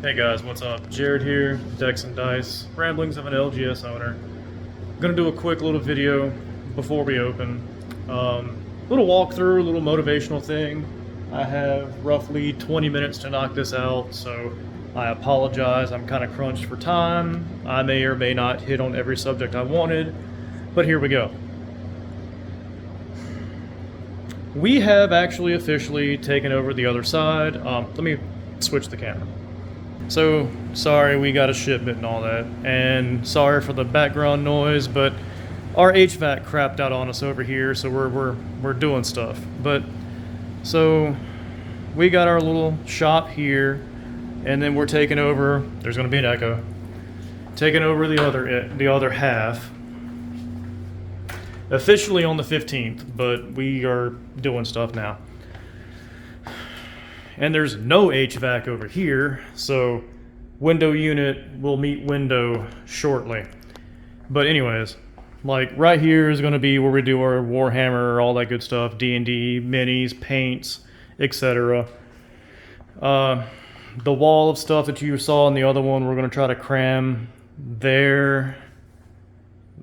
Hey guys, what's up? Jared here, Dex and Dice, Ramblings of an LGS owner. I'm gonna do a quick little video before we open. Little walkthrough, little motivational thing. I have roughly 20 minutes to knock this out, so I apologize. I'm kind of crunched for time. I may or may not hit on every subject I wanted, but here we go. We have actually officially taken over the other side. Let me switch the camera. So, sorry we got a shipment and all that, and sorry for the background noise, but our HVAC crapped out on us over here, so we're doing stuff. But, so, we got our little shop here, and then we're taking over, there's gonna be an echo, taking over the other half, officially on the 15th, but we are doing stuff now. And there's no HVAC over here, so window unit will meet window shortly. But anyways, like right here is going to be where we do our Warhammer, all that good stuff, D&D, minis, paints, etc. The wall of stuff that you saw in the other one, we're going to try to cram there,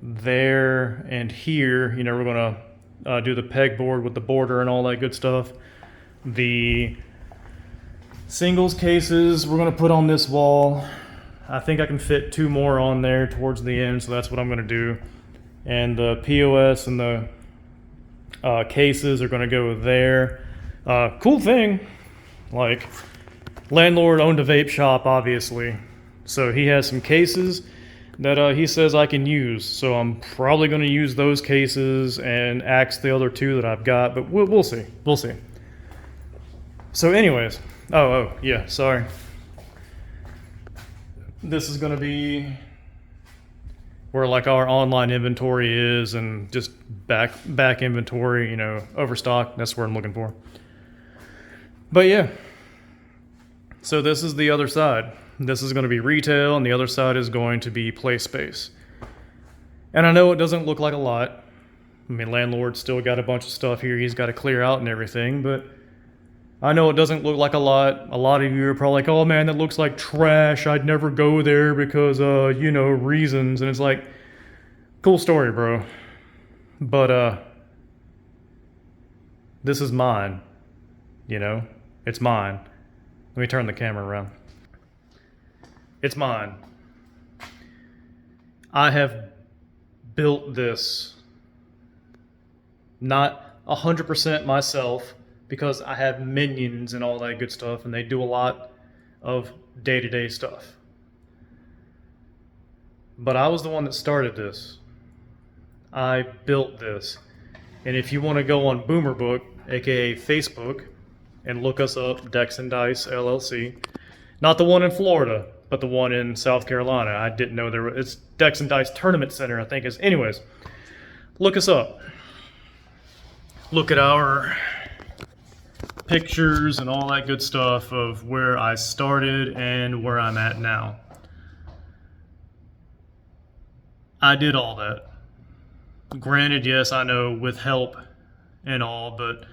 and here. You know, we're going to do the pegboard with the border and all that good stuff. The singles cases we're going to put on this wall. I think I can fit 2 more on there towards the end, so that's what I'm going to do. And the POS and the cases are going to go there. Cool thing, like, landlord owned a vape shop, obviously, so he has some cases that he says I can use, so I'm probably going to use those cases and axe the other 2 that I've got, but we'll see. So anyways, oh yeah, sorry. This is going to be where like our online inventory is, and just back inventory, you know, overstock. That's what I'm looking for. But yeah, so this is the other side. This is going to be retail, and the other side is going to be play space. And I know it doesn't look like a lot. I mean, landlord's still got a bunch of stuff here he's got to clear out and everything, but I know it doesn't look like a lot. A lot of you are probably like, oh man, that looks like trash. I'd never go there because, you know, reasons. And it's like, cool story, bro. But, this is mine. You know? It's mine. Let me turn the camera around. It's mine. I have built this, not 100% myself, because I have minions and all that good stuff, and they do a lot of day-to-day stuff. But I was the one that started this. I built this. And if you want to go on Boomerbook, aka Facebook, and look us up, Dex and Dice LLC, not the one in Florida, but the one in South Carolina. I didn't know there was, it's Dex and Dice Tournament Center, I think is. Anyways, look us up. Look at our pictures and all that good stuff of where I started and where I'm at now. I did all that. Granted, yes, I know with help and all, but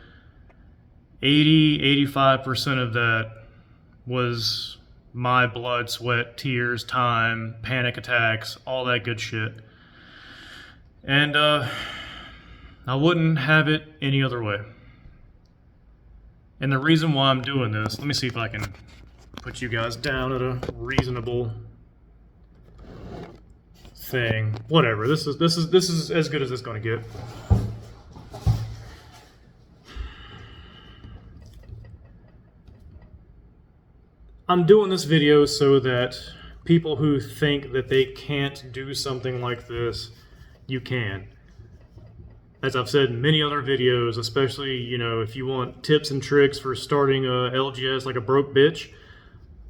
85% of that was my blood, sweat, tears, time, panic attacks, all that good shit. And I wouldn't have it any other way. And the reason why I'm doing this, let me see if I can put you guys down at a reasonable thing. Whatever. This is as good as it's going to get. I'm doing this video so that people who think that they can't do something like this, you can. As I've said in many other videos, especially, you know, if you want tips and tricks for starting a LGS like a broke bitch,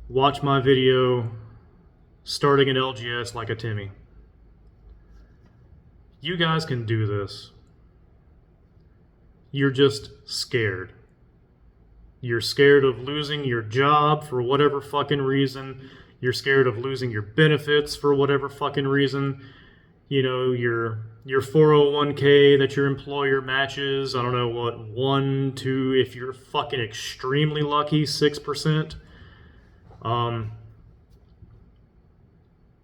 watch my video, Starting an LGS Like a Timmy. You guys can do this. You're just scared. You're scared of losing your job for whatever fucking reason. You're scared of losing your benefits for whatever fucking reason. You know, your 401k that your employer matches, I don't know what, 1, 2, if you're fucking extremely lucky, 6%.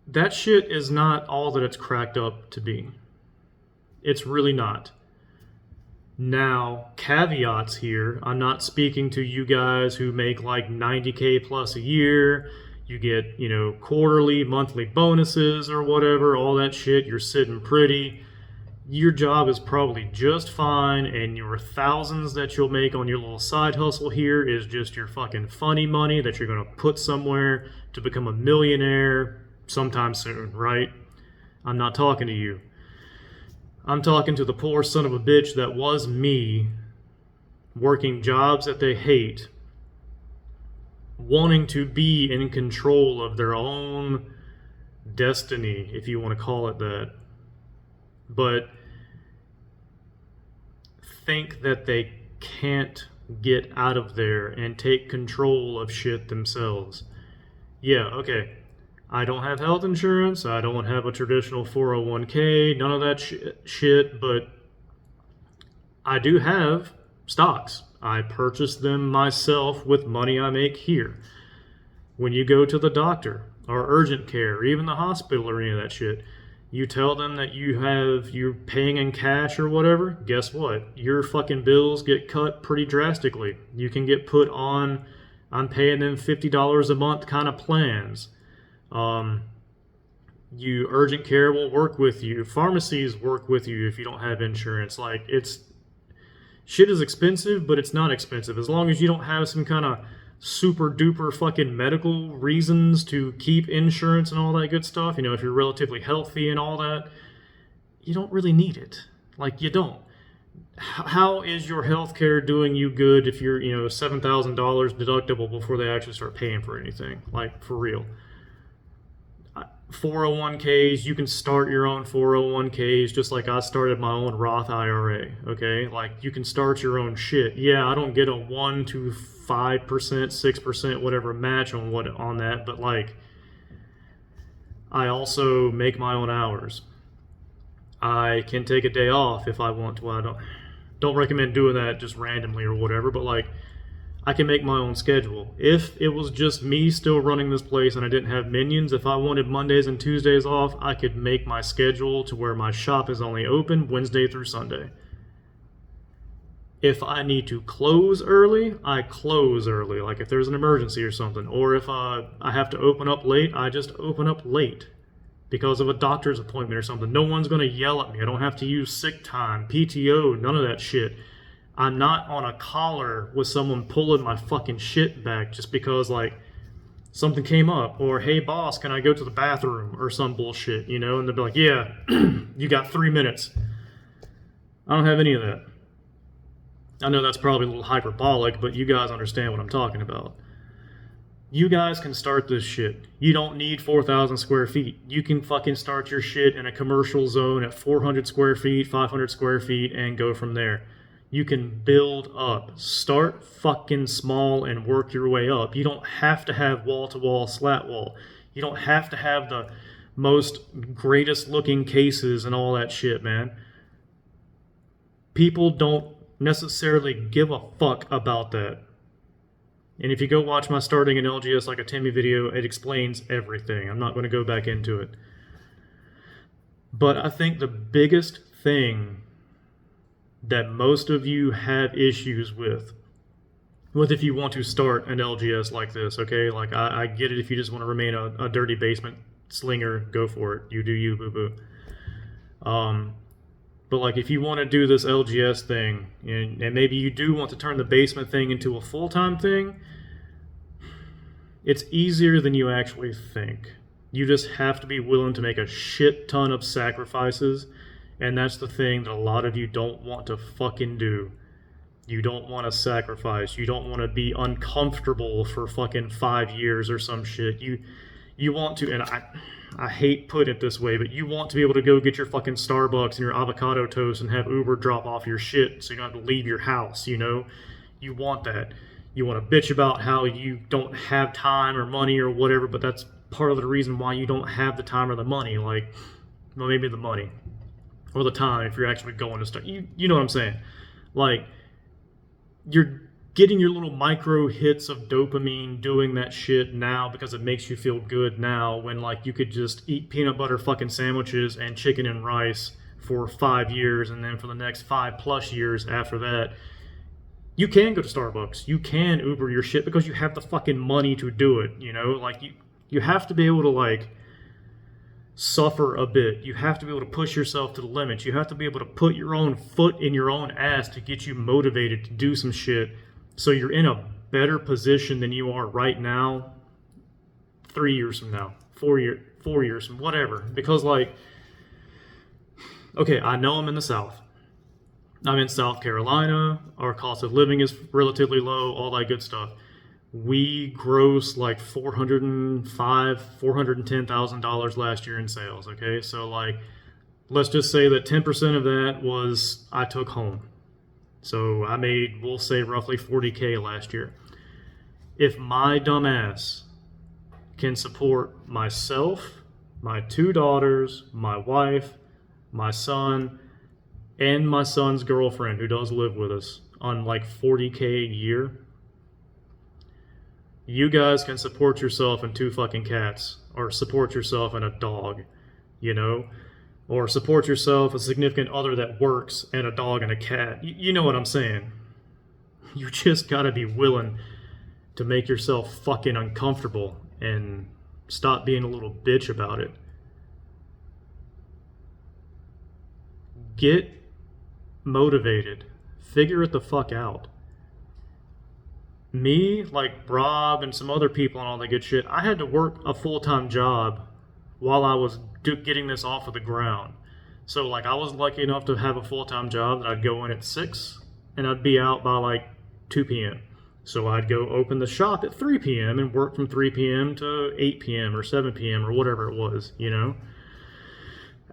that shit is not all that it's cracked up to be. It's really not. Now, caveats here. I'm not speaking to you guys who make like 90K plus a year. You get, quarterly, monthly bonuses or whatever, all that shit. You're sitting pretty. Your job is probably just fine, and your thousands that you'll make on your little side hustle here is just your fucking funny money that you're going to put somewhere to become a millionaire sometime soon, right? I'm not talking to you. I'm talking to the poor son of a bitch that was me, working jobs that they hate, wanting to be in control of their own destiny, if you want to call it that, but think that they can't get out of there and take control of shit themselves. Yeah, okay. I don't have health insurance. I don't have a traditional 401k, none of that shit, but I do have stocks. I purchase them myself with money I make here. When you go to the doctor or urgent care or even the hospital or any of that shit, you tell them that you're paying in cash or whatever, guess what? Your fucking bills get cut pretty drastically. You can get put on, I'm paying them $50 a month kind of plans. You urgent care will work with you. Pharmacies work with you if you don't have insurance. Like, shit is expensive, but it's not expensive. As long as you don't have some kind of super duper fucking medical reasons to keep insurance and all that good stuff. If you're relatively healthy and all that, you don't really need it. Like, you don't. How is your healthcare doing you good if you're, $7,000 deductible before they actually start paying for anything? Like, for real. 401ks, you can start your own 401ks just like I started my own Roth IRA, okay? Like, you can start your own shit. Yeah, I don't get a 1 to 5%, 6%, whatever match on that, but like, I also make my own hours. I can take a day off if I want to. I don't recommend doing that just randomly or whatever, but like, I can make my own schedule. If it was just me still running this place and I didn't have minions, if I wanted Mondays and Tuesdays off, I could make my schedule to where my shop is only open Wednesday through Sunday. If I need to close early, I close early, like if there's an emergency or something. Or if I have to open up late, I just open up late because of a doctor's appointment or something. No one's going to yell at me. I don't have to use sick time, PTO, none of that shit. I'm not on a collar with someone pulling my fucking shit back just because, like, something came up. Or, hey, boss, can I go to the bathroom? Or some bullshit, And they'll be like, yeah, you got 3 minutes. I don't have any of that. I know that's probably a little hyperbolic, but you guys understand what I'm talking about. You guys can start this shit. You don't need 4,000 square feet. You can fucking start your shit in a commercial zone at 400 square feet, 500 square feet, and go from there. You can build up. Start fucking small and work your way up. You don't have to have wall-to-wall, slat wall. You don't have to have the most greatest looking cases and all that shit, man. People don't necessarily give a fuck about that. And if you go watch my starting an LGS like a Timmy video, it explains everything. I'm not going to go back into it. But I think the biggest thing that most of you have issues with if you want to start an LGS like this, okay? Like, I get it if you just want to remain a dirty basement slinger, go for it. You do you, boo-boo. But, like, if you want to do this LGS thing, and maybe you do want to turn the basement thing into a full-time thing, it's easier than you actually think. You just have to be willing to make a shit ton of sacrifices. And that's the thing that a lot of you don't want to fucking do. You don't want to sacrifice. You don't want to be uncomfortable for fucking 5 years or some shit. You want to, and I hate putting it this way, but you want to be able to go get your fucking Starbucks and your avocado toast and have Uber drop off your shit so you don't have to leave your house, You want that. You want to bitch about how you don't have time or money or whatever, but that's part of the reason why you don't have the time or the money. Like, well, maybe the money. Or the time if you're actually going to start. You know what I'm saying? Like, you're getting your little micro hits of dopamine doing that shit now because it makes you feel good now, when like you could just eat peanut butter fucking sandwiches and chicken and rice for 5 years, and then for the next 5+ years after that, you can go to Starbucks, you can Uber your shit because you have the fucking money to do it, you know? Like you have to be able to like suffer a bit. You have to be able to push yourself to the limits. You have to be able to put your own foot in your own ass to get you motivated to do some shit, so you're in a better position than you are right now 3 years from now, 4 years from whatever. Because like, okay, I know I'm in the South. I'm in South Carolina. Our cost of living is relatively low, all that good stuff. We grossed like $410,000 last year in sales. Okay, so like, let's just say that 10% of that was I took home. So I made, we'll say, roughly $40K last year. If my dumb ass can support myself, my 2 daughters, my wife, my son, and my son's girlfriend who does live with us on like $40K a year, you guys can support yourself and 2 fucking cats, or support yourself and a dog, you know? Or support yourself, a significant other that works, and a dog and a cat. You know what I'm saying. You just gotta be willing to make yourself fucking uncomfortable and stop being a little bitch about it. Get motivated. Figure it the fuck out. Me, like Rob and some other people and all that good shit, I had to work a full-time job while I was getting this off of the ground. So like, I was lucky enough to have a full-time job that I'd go in at 6 and I'd be out by like 2 p.m. So I'd go open the shop at 3 p.m. and work from 3 p.m. to 8 p.m. or 7 p.m. or whatever it was, you know?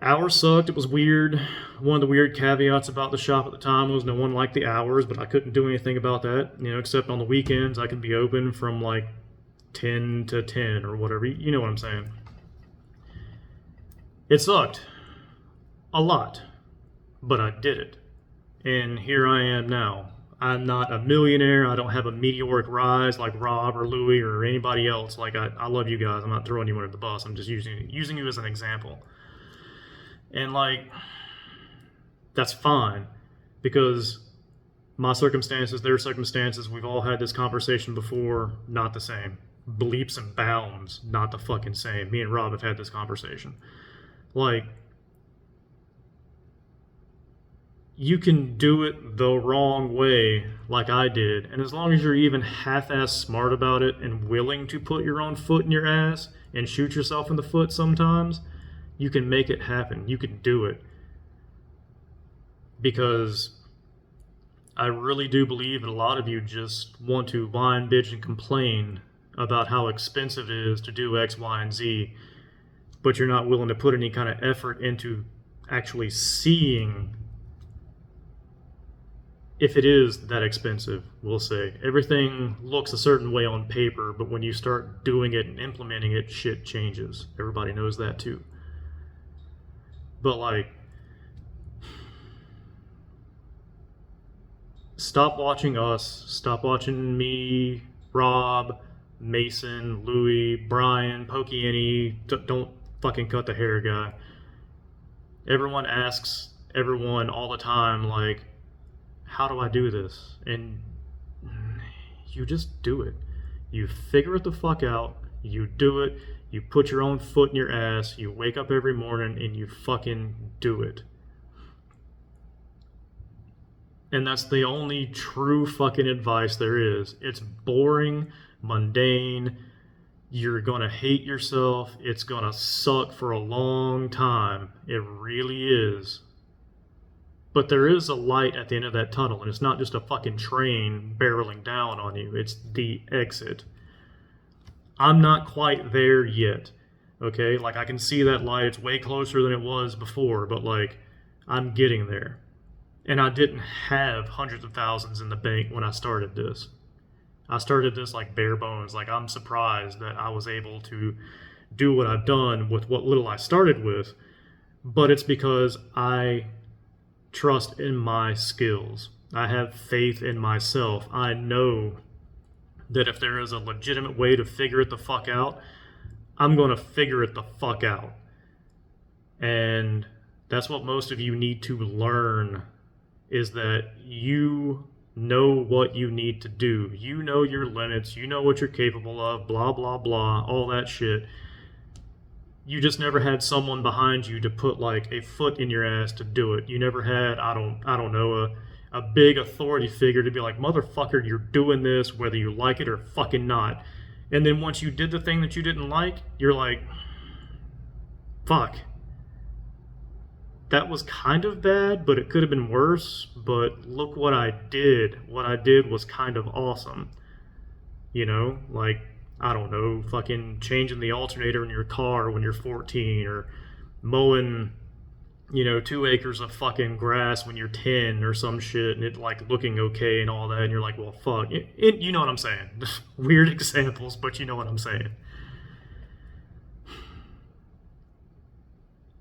Hours sucked. It was weird. One of the weird caveats about the shop at the time was no one liked the hours, but I couldn't do anything about that, you know, except on the weekends I could be open from like 10 to 10 or whatever. You know what I'm saying? It sucked a lot, but I did it. And here I am now. I'm not a millionaire. I don't have a meteoric rise like Rob or Louie or anybody else. Like, I love you guys. I'm not throwing you under the bus. I'm just using you as an example. And like, that's fine, because my circumstances, their circumstances, we've all had this conversation before, not the same. Bleeps and bounds, not the fucking same. Me and Rob have had this conversation. Like, you can do it the wrong way like I did, and as long as you're even half-ass smart about it and willing to put your own foot in your ass and shoot yourself in the foot sometimes, you can make it happen. You can do it. Because I really do believe that a lot of you just want to whine, bitch, and complain about how expensive it is to do X, Y, and Z, but you're not willing to put any kind of effort into actually seeing if it is that expensive, we'll say. Everything looks a certain way on paper, but when you start doing it and implementing it, shit changes. Everybody knows that too. But like, stop watching us, stop watching me, Rob, Mason, Louie, Brian, Pokey Annie, don't fucking cut the hair guy. Everyone asks everyone all the time, like, how do I do this? And you just do it. You figure it the fuck out, you do it, you put your own foot in your ass, you wake up every morning and you fucking do it. And that's the only true fucking advice there is. It's boring, mundane, you're gonna hate yourself, it's gonna suck for a long time. It really is. But there is a light at the end of that tunnel, and it's not just a fucking train barreling down on you, it's the exit. I'm not quite there yet, okay? Like, I can see that light, it's way closer than it was before, but like, I'm getting there. And I didn't have hundreds of thousands in the bank when I started this. I started this like bare bones. Like, I'm surprised that I was able to do what I've done with what little I started with, but it's because I trust in my skills. I have faith in myself. I know that if there is a legitimate way to figure it the fuck out, I'm going to figure it the fuck out. And that's what most of you need to learn, is that you know what you need to do. You know your limits. You know what you're capable of, blah, blah, blah, all that shit. You just never had someone behind you to put like a foot in your ass to do it. You never had, I don't know, a big authority figure to be like, motherfucker, you're doing this whether you like it or fucking not. And then once you did the thing that you didn't like, you're like, fuck. That was kind of bad, but it could have been worse. But look what I did. What I did was kind of awesome. You know, like, I don't know, fucking changing the alternator in your car when you're 14, or mowing, 2 acres of fucking grass when you're 10 or some shit, and it like looking okay and all that, and you're like, well, fuck. You know what I'm saying. Weird examples, but you know what I'm saying.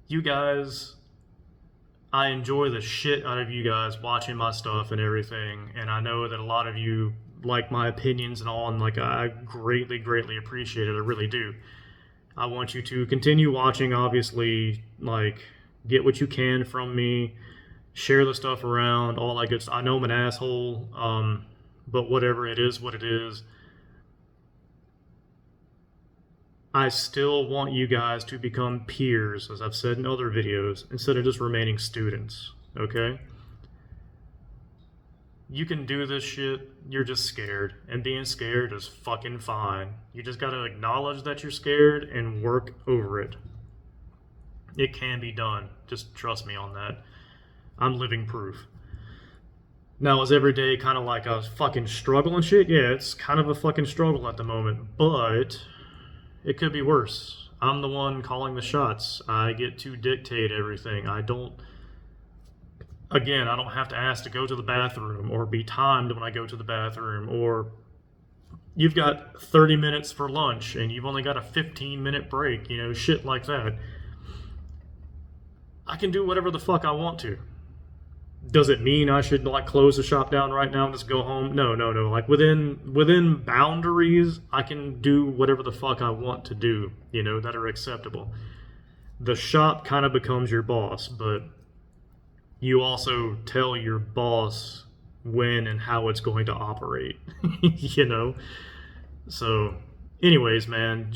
You guys, I enjoy the shit out of you guys watching my stuff and everything, and I know that a lot of you like my opinions and all, and like I greatly, greatly appreciate it. I really do. I want you to continue watching, obviously, like, get what you can from me, share the stuff around, all that good stuff. I know I'm an asshole, but whatever, it is what it is. I still want you guys to become peers, as I've said in other videos, instead of just remaining students, okay? You can do this shit, you're just scared, and being scared is fucking fine. You just gotta acknowledge that you're scared and work over it. It can be done, just trust me on that. I'm living proof. Now, is every day kind of like a fucking struggle and shit? Yeah, it's kind of a fucking struggle at the moment, but it could be worse. I'm the one calling the shots. I get to dictate everything. I don't have to ask to go to the bathroom or be timed when I go to the bathroom, or you've got 30 minutes for lunch and you've only got a 15-minute break, shit like that. I can do whatever the fuck I want to. Does it mean I should like close the shop down right now and just go home? No. Like within boundaries, I can do whatever the fuck I want to do, that are acceptable. The shop kind of becomes your boss, but you also tell your boss when and how it's going to operate, So, anyways, man,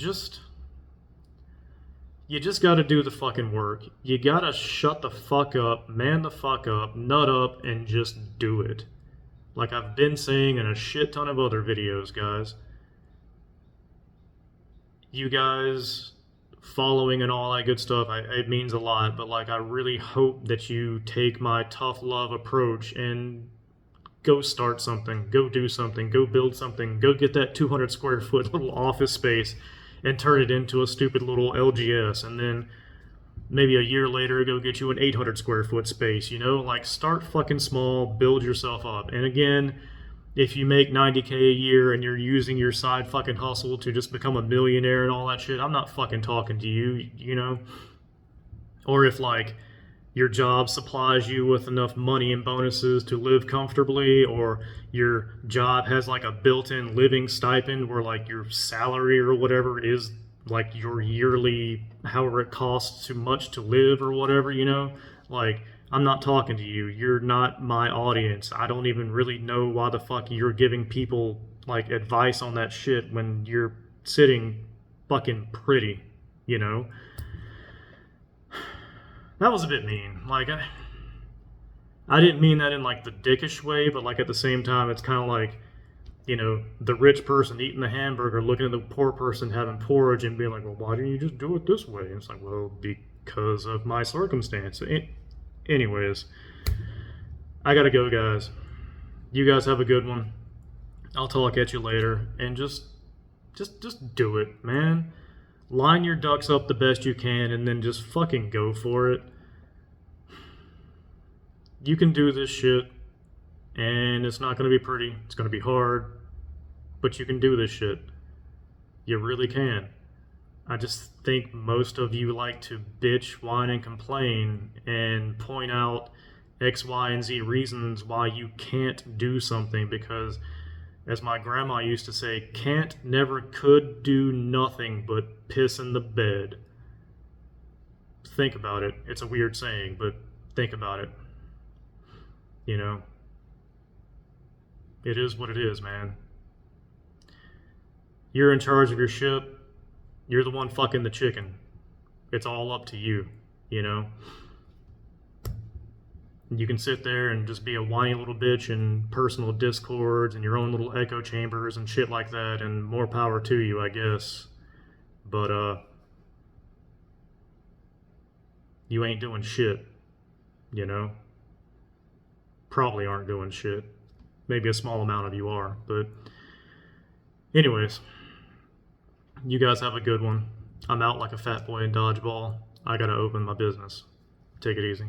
you just got to do the fucking work. You got to shut the fuck up, man the fuck up, nut up, and just do it. Like I've been saying in a shit ton of other videos, guys. You guys following and all that good stuff, it means a lot, but like I really hope that you take my tough love approach and go start something, go do something, go build something, go get that 200 square foot little office space and turn it into a stupid little LGS, and then maybe a year later go get you an 800 square foot space, like start fucking small, build yourself up. And again, if you make 90K a year and you're using your side fucking hustle to just become a millionaire and all that shit, I'm not fucking talking to you, Or if like your job supplies you with enough money and bonuses to live comfortably, or your job has like a built-in living stipend where like your salary or whatever is like your yearly, however it costs too much to live or whatever, like I'm not talking to you. You're not my audience. I don't even really know why the fuck you're giving people like advice on that shit when you're sitting fucking pretty, That was a bit mean. Like, I didn't mean that in like the dickish way, but like at the same time, it's kind of like, the rich person eating the hamburger, looking at the poor person having porridge and being like, well, why didn't you just do it this way? And it's like, well, because of my circumstance. Anyways, I gotta go, guys. You guys have a good one. I'll talk at you later, and just do it, man. Line your ducks up the best you can, and then just fucking go for it. You can do this shit, and it's not gonna be pretty. It's gonna be hard, but you can do this shit. You really can. I just think most of you like to bitch, whine, and complain and point out X, Y, and Z reasons why you can't do something, because, as my grandma used to say, can't, never, could do nothing but piss in the bed. Think about it. It's a weird saying, but think about it. You know, it is what it is, man. You're in charge of your ship. You're the one fucking the chicken. It's all up to you, you know? You can sit there and just be a whiny little bitch in personal discords and your own little echo chambers and shit like that, and more power to you, I guess. But, you ain't doing shit, you know? Probably aren't doing shit. Maybe a small amount of you are, but anyways, you guys have a good one. I'm out like a fat boy in dodgeball. I gotta open my business. Take it easy.